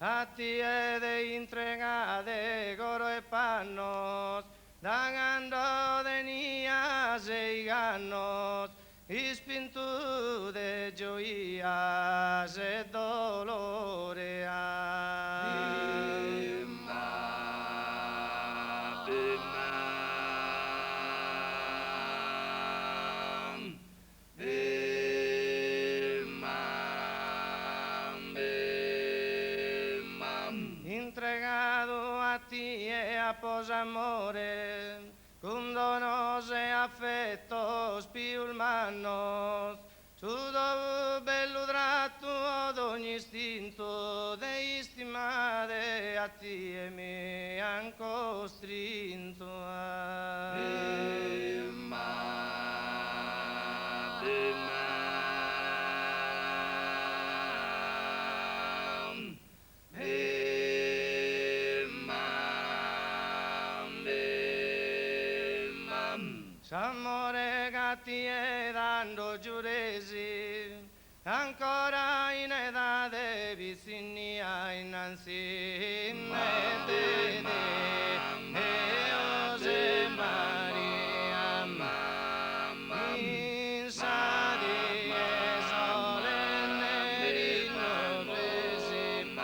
a ti de entrega de goro e panos, dagando de nias e ganos, ispintu de gioias e doloreas. Entregado a ti e a pos amores, con donos e afectos più humanos, sudo bello tratto ad ogni istinto de istimare a ti e mi han costrinto S'amore che ti è dando giuresi, ancora in età de vicinia innanzi mette Jose Maria in sadi e solenne rinnopesi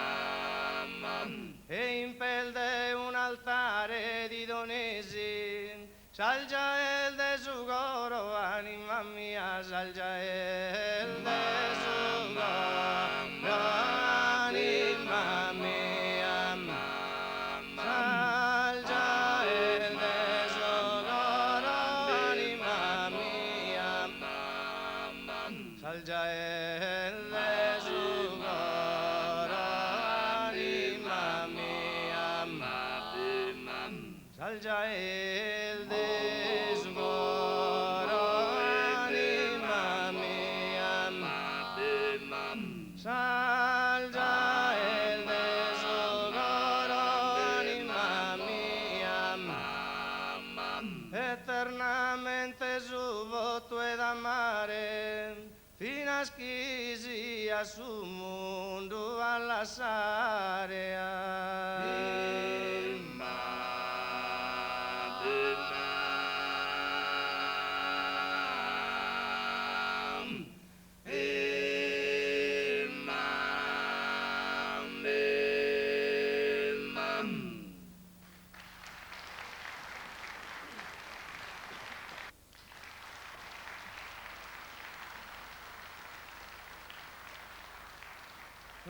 e in pelde un altare di donesi salgia el de su coro, anima mia, salgia el de su coro, anima mia, salgia el de su coro, anima mia, salgia el de su coro, anima mia, salgia el de salgia el desogoro, anima mia, eternamente su voto ed amare, fino a che sia su mondo alla sarea.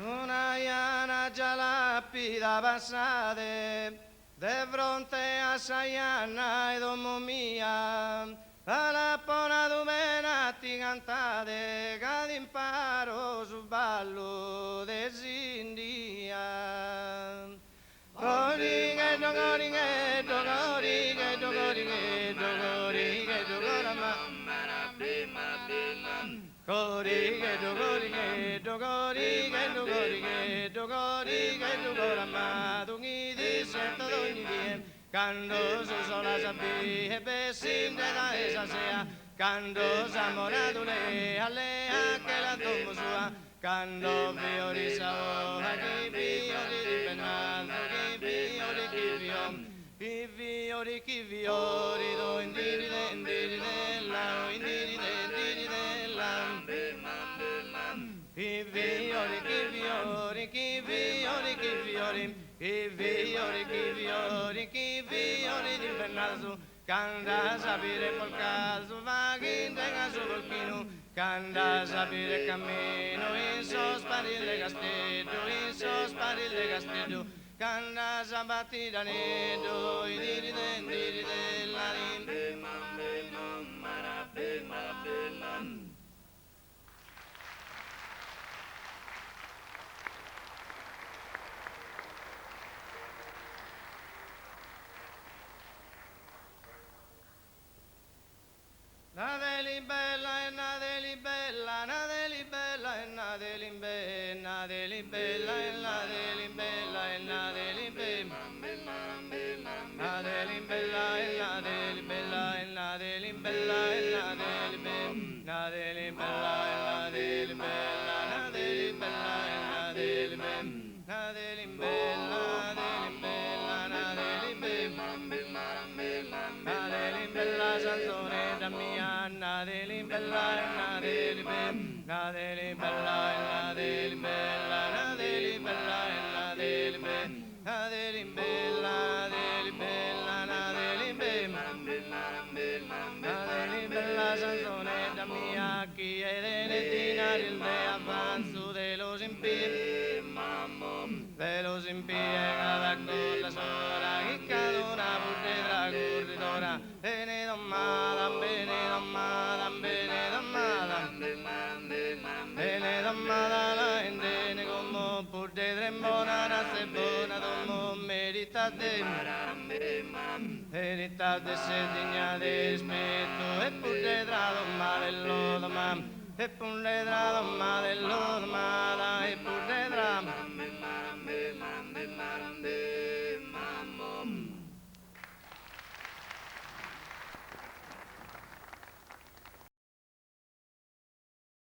Una iana già lapida passate, de fronte a Saiana e domo mia, alla pona dumenati cantate, che imparo su ballo de Sindia. Gorighetto, gorighetto, gorighetto, gorighetto, gorighetto, gorighetto, gorighetto, gorighetto, gorighetto, gorighetto, goramato, chi di sento d'ogni diem, quando su sola sabbi e besinde da esa sea, quando s'amorato le alle che la tombo sua, quando fiori saoha, chi fiori di pennato, chi fiori, chi fiori, chi fiori, do indiri della, indiri della, chi fiori, chi fiori, chi fiori, chi fiori, chi fiori, chi fiori, chi fiori di pennato, canta sapere col caso, va che intega su volpino, canta sapere cammino, in sospari de castello, in sospari de castello, canta sabati da nedo, indiri della, Nadeli bella e nadeli bella, nadeli bella e nadeli bella, nadeli bella e nadeli bella e nadeli bella, nadeli bella e nadeli bella e nadeli na dell'imbella, dell'imbella, na dell'imbella, na dell'imbella, sanzonetta mia, na dell'imbella, na dell'imbella, na dell'imbella, na dell'imbella, na dell'imbella, na dell'imbella, na dell'imbella, dell'imbella, na dell'imbella, na dell'imbella, sanzonetta mia, chi è denettina il de avanzo de los impie cada cosa sola che cadona pure tra corridora bene domada bene domada bene domada bene domada la gente come pure trembona na se buona domo meritate se digna de rispetto e pure tra domare lo domam e pure tra domare lo domada e pure tra